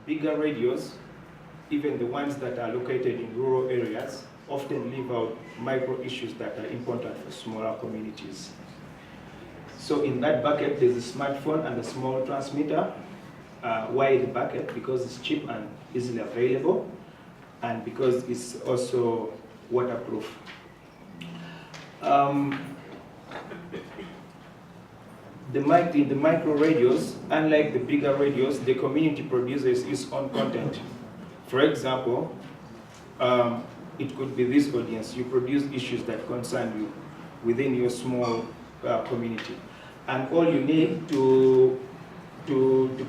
bigger radios, even the ones that are located in rural areas, often leave out micro issues that are important for smaller communities. So in that bucket, there's a smartphone and a small transmitter. Why the bucket? Because it's cheap and easily available, and because it's also waterproof. The micro radios, unlike the bigger radios, the community produces its own content. For example, it could be this audience. You produce issues that concern you within your small community. And all you need to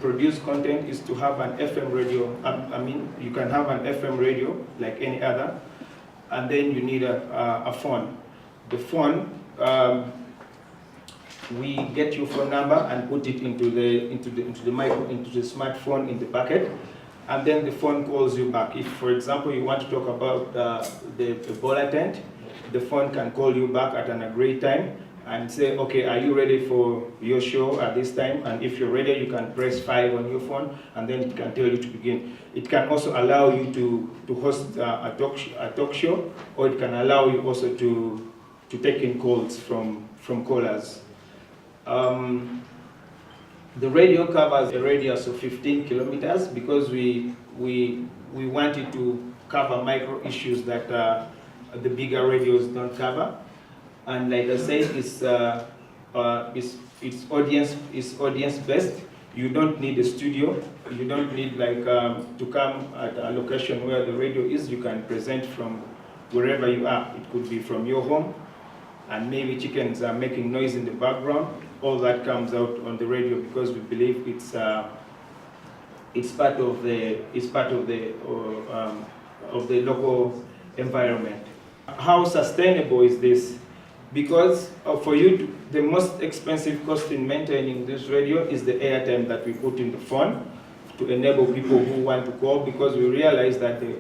produce content is to have an FM radio. You can have an FM radio like any other, and then you need a phone. The phone, we get your phone number and put it into the smartphone in the bucket, and then the phone calls you back. If, for example, you want to talk about the Ebola tent, the phone can call you back at an agreed time and say, okay, are you ready for your show at this time? And if you're ready, you can press 5 on your phone, and then it can tell you to begin. It can also allow you to host a talk show, or it can allow you also to take in calls from callers. The radio covers a radius of 15 kilometers because we wanted to cover micro issues that the bigger radios don't cover. And like I said, it's audience based. You don't need a studio. You don't need to come at a location where the radio is. You can present from wherever you are. It could be from your home, and maybe chickens are making noise in the background. All that comes out on the radio because we believe it's part of the local environment. How sustainable is this? Because for you, the most expensive cost in maintaining this radio is the airtime that we put in the phone to enable people who want to call, because we realize that the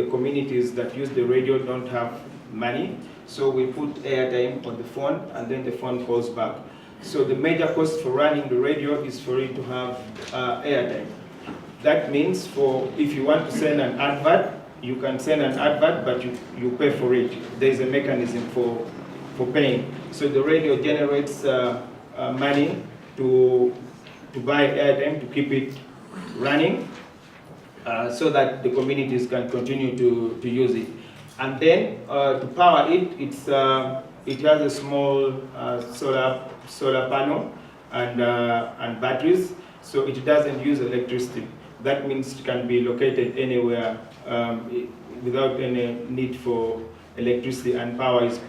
communities that use the radio don't have money. So we put airtime on the phone, and then the phone calls back. So the major cost for running the radio is for it to have airtime. That means if you want to send an advert, you can send an advert, but you pay for it. There's a mechanism for paying. So the radio generates money to buy airtime to keep it running, so that the communities can continue to use it. And then to power it, it has a small solar panel and batteries, so it doesn't use electricity. That means it can be located anywhere without any need for electricity, and power is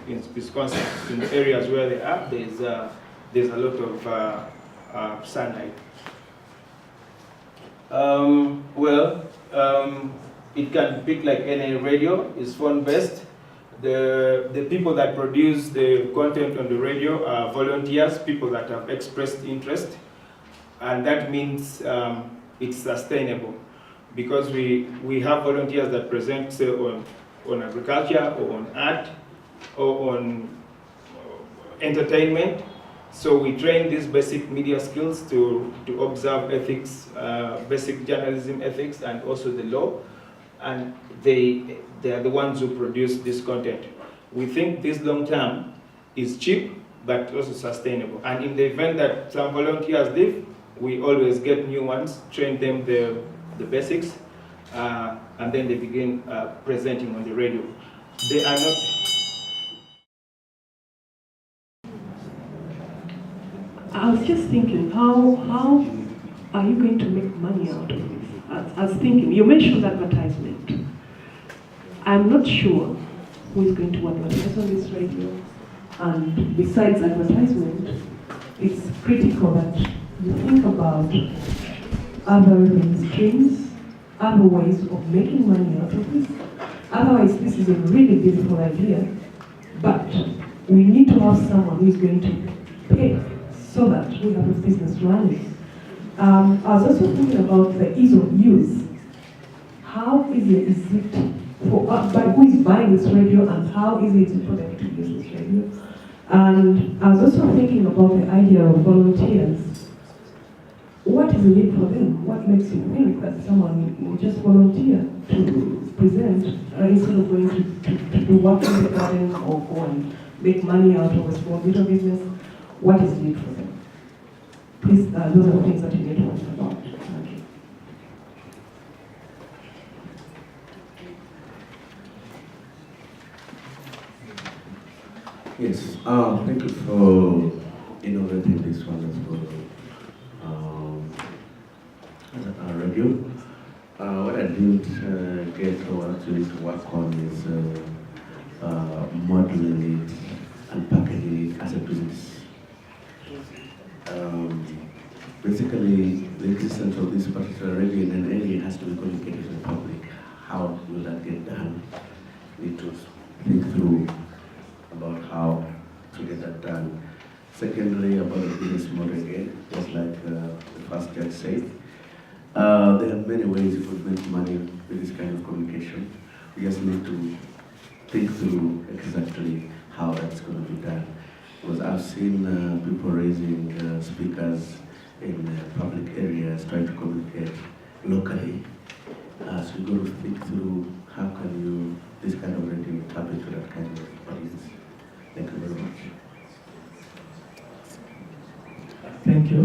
constant. In the areas where they are, there's a lot of sunlight. It can pick like any radio. It's phone-based. The people that produce the content on the radio are volunteers, people that have expressed interest, and that means it's sustainable, because we have volunteers that present, say, on agriculture, or on art, or on entertainment. So we train these basic media skills to observe ethics, basic journalism ethics, and also the law. And they are the ones who produce this content. We think this long term is cheap, but also sustainable. And in the event that some volunteers leave, we always get new ones, train them the basics, and then they begin presenting on the radio. They are not. I was just thinking, how are you going to make money out of this? I was thinking, you mentioned advertisement. I'm not sure who is going to advertise on this radio. And besides advertisement, it's critical that you think about other revenue streams, other ways of making money out of this. Otherwise, this is a really beautiful idea, but we need to have someone who is going to pay so that we have a business running. I was also thinking about the ease of use. How easy is it by who is buying this radio, and how easy is it for them to use this radio? And I was also thinking about the idea of volunteers. what is the need for them? What makes you think that someone will just volunteer to present instead of going to do work in the garden or go and make money out of a small little business? What is the need for them? Please, those are the things that you need to think about. Thank you. Yes, thank you for innovating this one as well. Radio. What I didn't get or actually to work on is modeling it and packaging it as a business. Basically, the existence of this particular radio in an area has to be communicated to the public. How will that get done? We need to think through about how to get that done. Secondly, about the business model again, just like the first judge said, there are many ways you could make money with this kind of communication. We just need to think through exactly how that's going to be done. Because I've seen people raising speakers in public areas trying to communicate locally. So you've got to think through how can you, this kind of radio, tap into that kind of audience. Thank you very much. Thank you.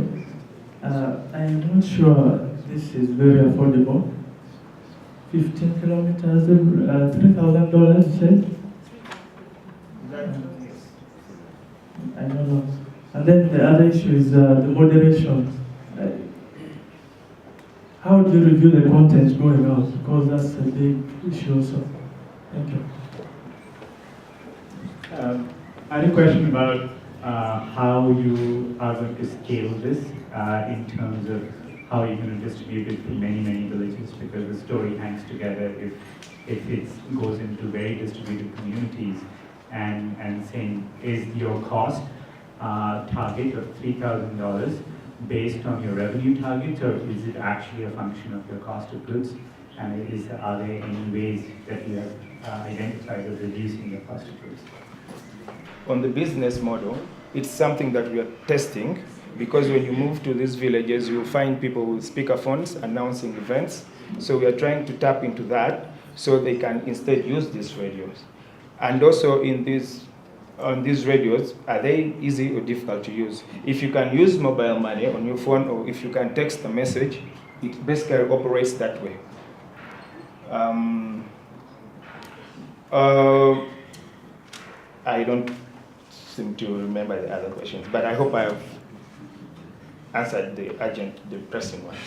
I am not sure this is very affordable. 15 kilometers, $3,000, you said? I don't know. And then the other issue is the moderation. How do you review the content going out? Because that's a big issue also. Thank you. I had a question about how you are going to scale this in terms of how you're going to distribute it to many, many villages, because the story hangs together if it goes into very distributed communities. And saying, is your cost target of $3,000 based on your revenue targets, or is it actually a function of your cost of goods? And are there any ways that you have identified of reducing your cost of goods? On the business model, it's something that we are testing, because when you move to these villages, you'll find people with speakerphones announcing events. So we are trying to tap into that so they can instead use these radios. And also on these radios, are they easy or difficult to use? If you can use mobile money on your phone, or if you can text a message, it basically operates that way. I don't seem to remember the other questions, but I hope I have answered the urgent, the pressing ones.